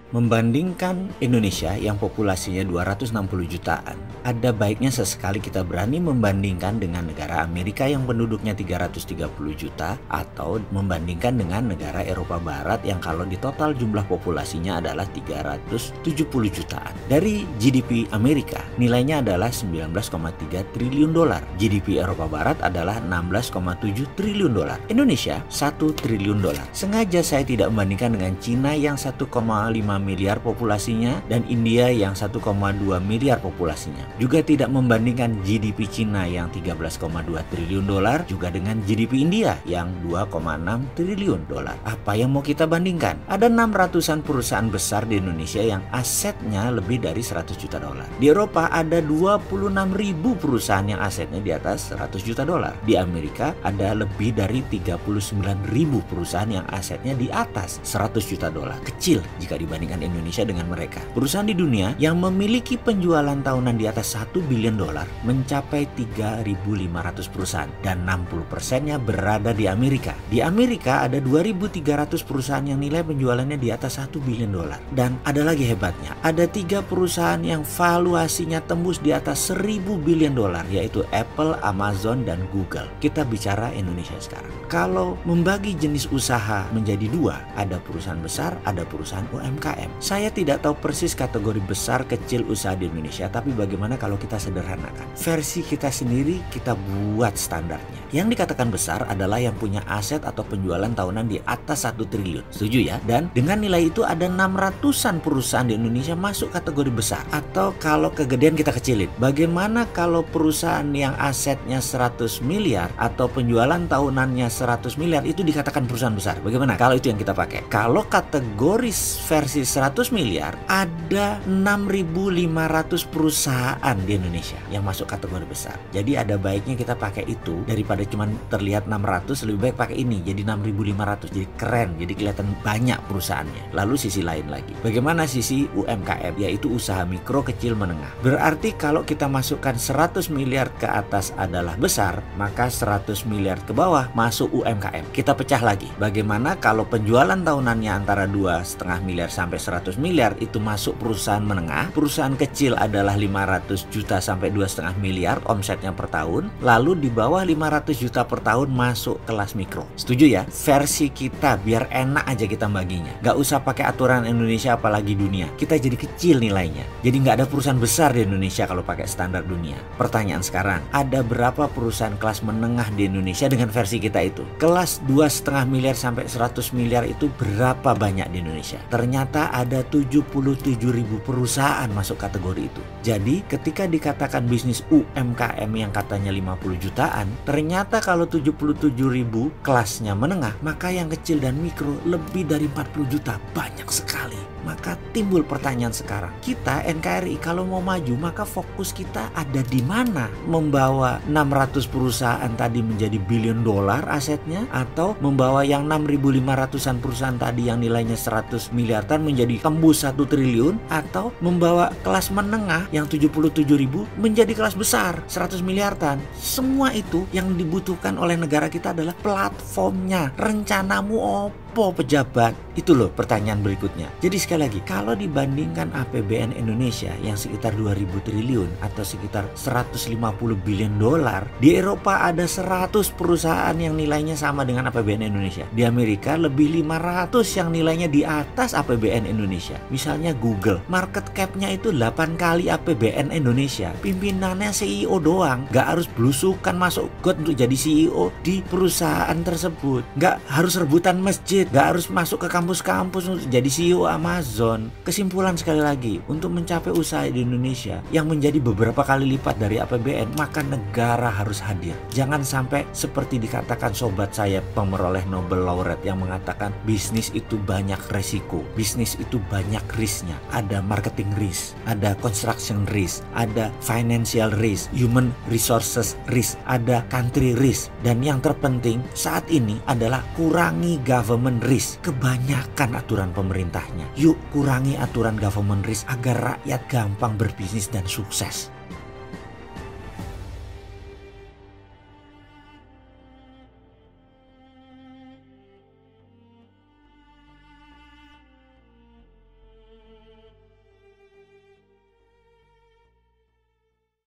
Membandingkan Indonesia yang populasinya 260 jutaan, ada baiknya sesekali kita berani membandingkan dengan negara Amerika yang penduduknya 330 juta atau membandingkan dengan negara Eropa Barat yang kalau di total jumlah populasinya adalah 370 jutaan. Dari GDP Amerika, nilainya adalah 19,3 triliun dolar. GDP Eropa Barat adalah 16,7 triliun dolar. Indonesia 1 triliun dolar. Sengaja saya tidak membandingkan dengan Cina yang 1,5 miliar populasinya dan India yang 1,2 miliar populasinya. Juga tidak membandingkan GDP Cina yang 13,2 triliun dolar juga dengan GDP India yang 2,6 triliun dolar. Apa yang mau kita bandingkan? Ada 600-an perusahaan besar di Indonesia yang asetnya lebih dari 100 juta dolar. Di Eropa ada 26.000 perusahaan yang asetnya di atas 100 juta dolar. Di Amerika ada lebih dari 39.000 perusahaan yang asetnya di atas 100 juta dolar. Kecil jika dibandingkan Indonesia dengan mereka. Perusahaan di dunia yang memiliki penjualan tahunan di atas 1 billion dolar mencapai 3.500 perusahaan dan 60%-nya berada di Amerika. Di Amerika ada 2.300 perusahaan yang nilai penjualannya di atas 1 billion dolar. Dan ada lagi hebatnya, ada 3 perusahaan yang valuasinya tembus di atas 1.000 billion dolar, yaitu Apple, Amazon, dan Google. Kita bicara Indonesia sekarang. Kalau membagi jenis usaha menjadi dua, ada perusahaan besar, ada perusahaan UMKM. Saya tidak tahu persis kategori besar kecil usaha di Indonesia, tapi bagaimana kalau kita sederhanakan? Versi kita sendiri kita buat standarnya. Yang dikatakan besar adalah yang punya aset atau penjualan tahunan di atas 1 triliun. Setuju ya? Dan dengan nilai itu ada 600-an perusahaan di Indonesia masuk kategori besar. Atau kalau kegedean kita kecilin. Bagaimana kalau perusahaan yang asetnya 100 miliar atau penjualan tahunannya 100 miliar itu dikatakan perusahaan besar? Bagaimana kalau itu yang kita pakai? Kalau kategori versi 100 miliar ada 6.500 perusahaan di Indonesia yang masuk kategori besar. Jadi ada baiknya kita pakai itu daripada cuma terlihat 600, lebih baik pakai ini jadi 6.500. Jadi keren, jadi kelihatan banyak perusahaannya. Lalu sisi lain lagi. Bagaimana sisi UMKM, yaitu usaha mikro, kecil, menengah. Berarti kalau kita masukkan 100 miliar ke atas adalah besar, maka 100 miliar ke bawah masuk UMKM. Kita pecah lagi. Bagaimana kalau penjualan tahunannya antara 2,5 miliar sampai 100 miliar itu masuk perusahaan menengah, perusahaan kecil adalah 500 juta sampai 2,5 miliar omsetnya per tahun, lalu di bawah 500 juta per tahun masuk kelas mikro. Setuju ya? Versi kita biar enak aja kita baginya. Gak usah pakai aturan Indonesia apalagi dunia. Kita jadi kecil nilainya. Jadi gak ada perusahaan besar di Indonesia kalau pakai standar dunia. Pertanyaan sekarang, ada berapa perusahaan kelas menengah di Indonesia dengan versi kita itu? Kelas 2,5 miliar sampai 100 miliar itu berapa banyak di Indonesia? Ternyata ada 77.000 perusahaan masuk kategori itu. Jadi ketika dikatakan bisnis UMKM yang katanya 50 jutaan, ternyata kalau 77.000 kelasnya menengah, maka yang kecil dan mikro lebih dari 40 juta. Banyak sekali. Maka timbul pertanyaan sekarang, kita NKRI kalau mau maju maka fokus kita ada di mana? Membawa 600 perusahaan tadi menjadi billion dolar asetnya, atau membawa yang 6.500-an perusahaan tadi yang nilainya 100 miliaran menjadi tembus 1 triliun, atau membawa kelas menengah yang 77.000 menjadi kelas besar 100 miliaran. Semua itu yang dibutuhkan oleh negara kita adalah platformnya. Rencanamu opo pejabat? Itu loh pertanyaan berikutnya. Jadi sekali lagi, kalau dibandingkan APBN Indonesia yang sekitar 2.000 triliun atau sekitar 150 billion dolar, di Eropa ada 100 perusahaan yang nilainya sama dengan APBN Indonesia. Di Amerika lebih 500 yang nilainya di atas APBN Indonesia. Misalnya Google, market cap-nya itu 8 kali APBN Indonesia. Pimpinannya CEO doang, gak harus belusukan masuk got untuk jadi CEO di perusahaan tersebut. Gak harus rebutan masjid, gak harus masuk ke kampus-kampus untuk jadi CEO Amazon. Kesimpulan sekali lagi, untuk mencapai usaha di Indonesia yang menjadi beberapa kali lipat dari APBN, maka negara harus hadir. Jangan sampai seperti dikatakan sobat saya pemeroleh Nobel Laureate yang mengatakan bisnis itu banyak resiko, bisnis itu banyak risknya. Ada marketing risk, ada construction risk, ada financial risk, human resources risk, ada country risk, dan yang terpenting saat ini adalah kurangi government risk. Kebanyakan aturan pemerintahnya. Yuk kurangi aturan government risk agar rakyat gampang berbisnis dan sukses.